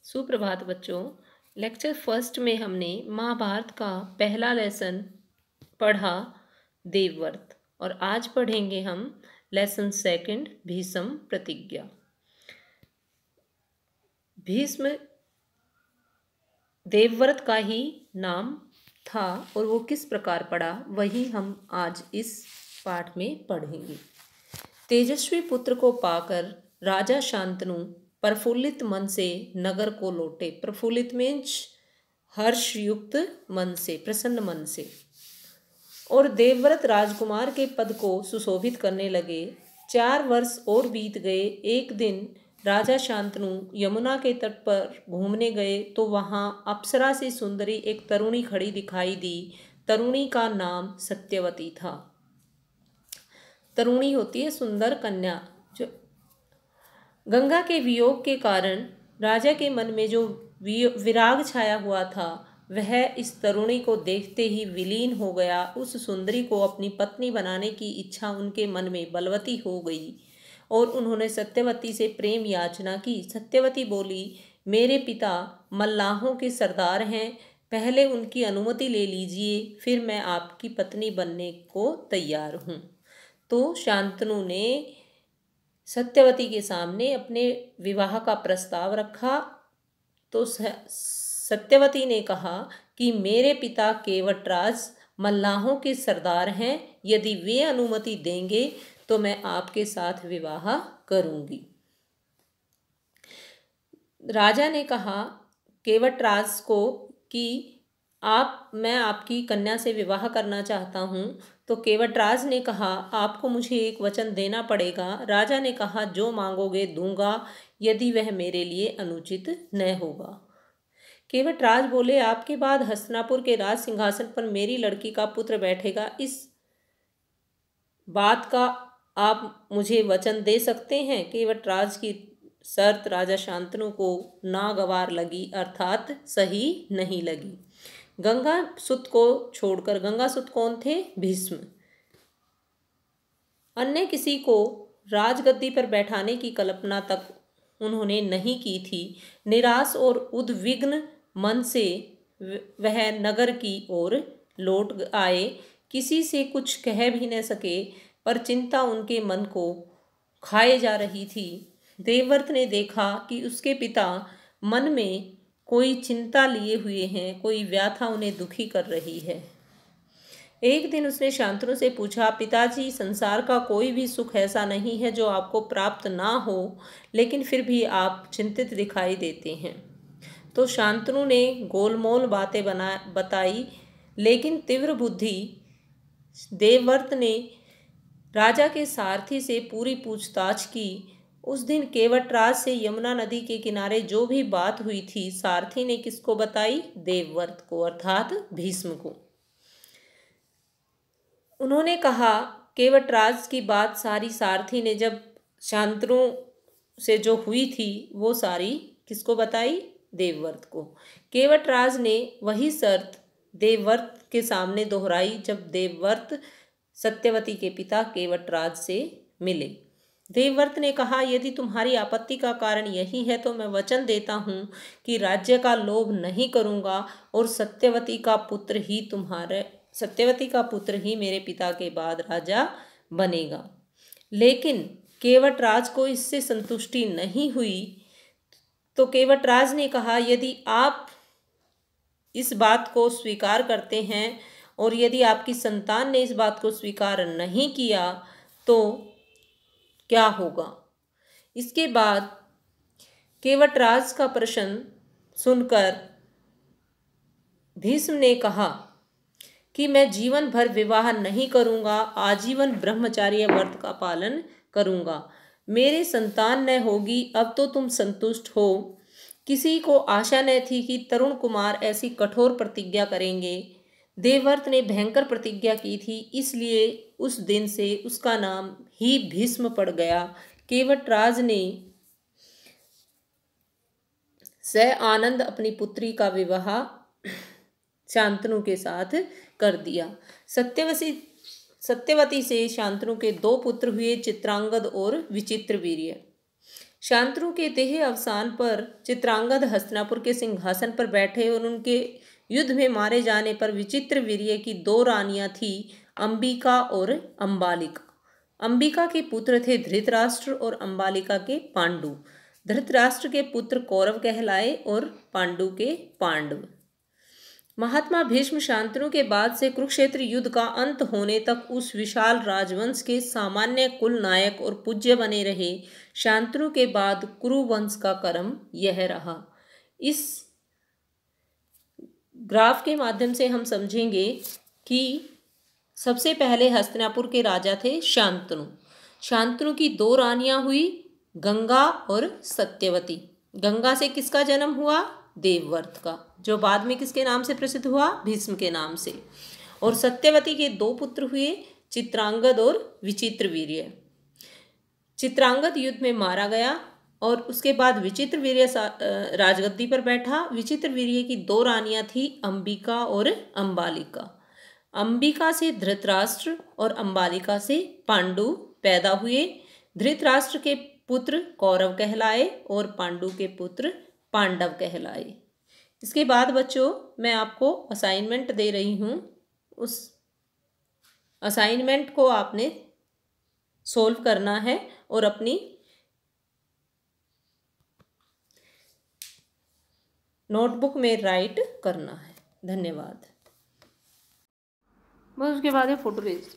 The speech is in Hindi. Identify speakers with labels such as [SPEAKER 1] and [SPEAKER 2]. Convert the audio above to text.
[SPEAKER 1] सुप्रभात बच्चों। लेक्चर फर्स्ट में हमने महाभारत का पहला लेसन पढ़ा देवव्रत और आज पढ़ेंगे हम लेसन सेकंड भीष्म प्रतिज्ञा। भीष्म देवव्रत का ही नाम था और वो किस प्रकार पड़ा वही हम आज इस पाठ में पढ़ेंगे। तेजस्वी पुत्र को पाकर राजा शांतनु प्रफुल्लित मन से नगर को लौटे। प्रफुल्लित मीन्स हर्षयुक्त मन से, प्रसन्न मन से, और देवव्रत राजकुमार के पद को सुशोभित करने लगे। 4 वर्ष और बीत गए। एक दिन राजा शांतनु यमुना के तट पर घूमने गए तो वहां अप्सरा से सुंदरी एक तरुणी खड़ी दिखाई दी। तरुणी का नाम सत्यवती था। तरुणी होती है सुंदर कन्या। जो गंगा के वियोग के कारण राजा के मन में जो विराग छाया हुआ था वह इस तरुणी को देखते ही विलीन हो गया। उस सुंदरी को अपनी पत्नी बनाने की इच्छा उनके मन में बलवती हो गई और उन्होंने सत्यवती से प्रेम याचना की। सत्यवती बोली, मेरे पिता मल्लाहों के सरदार हैं, पहले उनकी अनुमति ले लीजिए, फिर मैं आपकी पत्नी बनने को तैयार हूँ। तो शांतनु ने सत्यवती के सामने अपने विवाह का प्रस्ताव रखा। तो सत्यवती ने कहा कि मेरे पिता केवटराज मल्लाहों के सरदार हैं, यदि वे अनुमति देंगे तो मैं आपके साथ विवाह करूंगी। राजा ने कहा केवटराज को कि मैं आपकी कन्या से विवाह करना चाहता हूँ। तो केवटराज ने कहा आपको मुझे एक वचन देना पड़ेगा। राजा ने कहा जो मांगोगे दूंगा, यदि वह मेरे लिए अनुचित न होगा। केवटराज बोले आपके बाद हस्तिनापुर के राज सिंहासन पर मेरी लड़की का पुत्र बैठेगा। इस बात का आप मुझे वचन दे सकते हैं। केवटराज की शर्त राजा शांतनु को नागवार लगी, अर्थात सही नहीं लगी। गंगा सुत को छोड़कर, गंगा सुत कौन थे? भीष्म। अन्य किसी को राजगद्दी पर बैठाने की कल्पना तक उन्होंने नहीं की थी। निराश और उद्विग्न मन से वह नगर की ओर लौट आए। किसी से कुछ कह भी न सके, पर चिंता उनके मन को खाए जा रही थी। देवव्रत ने देखा कि उसके पिता मन में कोई चिंता लिए हुए हैं, कोई व्याथा उन्हें दुखी कर रही है। एक दिन उसने शांतनु से पूछा, पिताजी, संसार का कोई भी सुख ऐसा नहीं है जो आपको प्राप्त ना हो, लेकिन फिर भी आप चिंतित दिखाई देते हैं। तो शांतनु ने गोलमोल बातें बताई, लेकिन तीव्र बुद्धि देवव्रत ने राजा के सारथी से पूरी पूछताछ की। उस दिन केवटराज से यमुना नदी के किनारे जो भी बात हुई थी, सारथी ने किसको बताई? देवव्रत को, अर्थात भीष्म को। उन्होंने कहा केवटराज की बात सारी सारथी ने जब शांतनु से जो हुई थी वो सारी किसको बताई? देवव्रत को। केवटराज ने वही शर्त देवव्रत के सामने दोहराई जब देवव्रत सत्यवती के पिता केवटराज से मिले। देवव्रत ने कहा यदि तुम्हारी आपत्ति का कारण यही है तो मैं वचन देता हूँ कि राज्य का लोभ नहीं करूँगा और सत्यवती का पुत्र ही मेरे पिता के बाद राजा बनेगा। लेकिन केवटराज को इससे संतुष्टि नहीं हुई। तो केवटराज ने कहा यदि आप इस बात को स्वीकार करते हैं और यदि आपकी संतान ने इस बात को स्वीकार नहीं किया तो क्या होगा? इसके बाद केवटराज का प्रश्न सुनकर भीष्म ने कहा कि मैं जीवन भर विवाह नहीं करूंगा, आजीवन ब्रह्मचार्य व्रत का पालन करूंगा। मेरे संतान न होगी, अब तो तुम संतुष्ट हो। किसी को आशा न थी कि तरुण कुमार ऐसी कठोर प्रतिज्ञा करेंगे। देवव्रत ने भयंकर प्रतिज्ञा की थी, इसलिए उस दिन से उसका नाम ही भीष्म पड़ गया। केवटराज ने आनंद अपनी पुत्री का विवाह शांतनु के साथ कर दिया। सत्यवती से शांतनु के 2 पुत्र हुए, चित्रांगद और विचित्रवीर्य। शांतनु के देह अवसान पर चित्रांगद हस्तिनापुर के सिंहासन पर बैठे और उनके युद्ध में मारे जाने पर विचित्रवीर्य की 2 रानियां थी, अंबिका और अंबालिका। अंबिका के पुत्र थे धृतराष्ट्र और अंबालिका के पांडु। धृतराष्ट्र के पुत्र कौरव कहलाए और पांडु के पांडव। महात्मा भीष्म शांतनु के बाद से कुरुक्षेत्र युद्ध का अंत होने तक उस विशाल राजवंश के सामान्य कुल नायक और पूज्य बने रहे। शांतनु के बाद कुरु वंश का क्रम यह रहा। इस ग्राफ के माध्यम से हम समझेंगे कि सबसे पहले हस्तिनापुर के राजा थे शांतनु। शांतनु की 2 रानियां हुई, गंगा और सत्यवती। गंगा से किसका जन्म हुआ? देवव्रत का, जो बाद में किसके नाम से प्रसिद्ध हुआ? भीष्म के नाम से। और सत्यवती के 2 पुत्र हुए, चित्रांगद और विचित्रवीर्य। चित्रांगद युद्ध में मारा गया और उसके बाद विचित्रवीर्य राजगद्दी पर बैठा। विचित्रवीर्य की 2 रानियां थी, अंबिका और अंबालिका। अंबिका से धृतराष्ट्र और अंबालिका से पांडु पैदा हुए। धृतराष्ट्र के पुत्र कौरव कहलाए और पांडु के पुत्र पांडव कहलाए। इसके बाद बच्चों मैं आपको असाइनमेंट दे रही हूँ। उस असाइनमेंट को आपने सोल्व करना है और अपनी नोटबुक में राइट करना है। धन्यवाद। बस उसके बाद है फोटो रेज।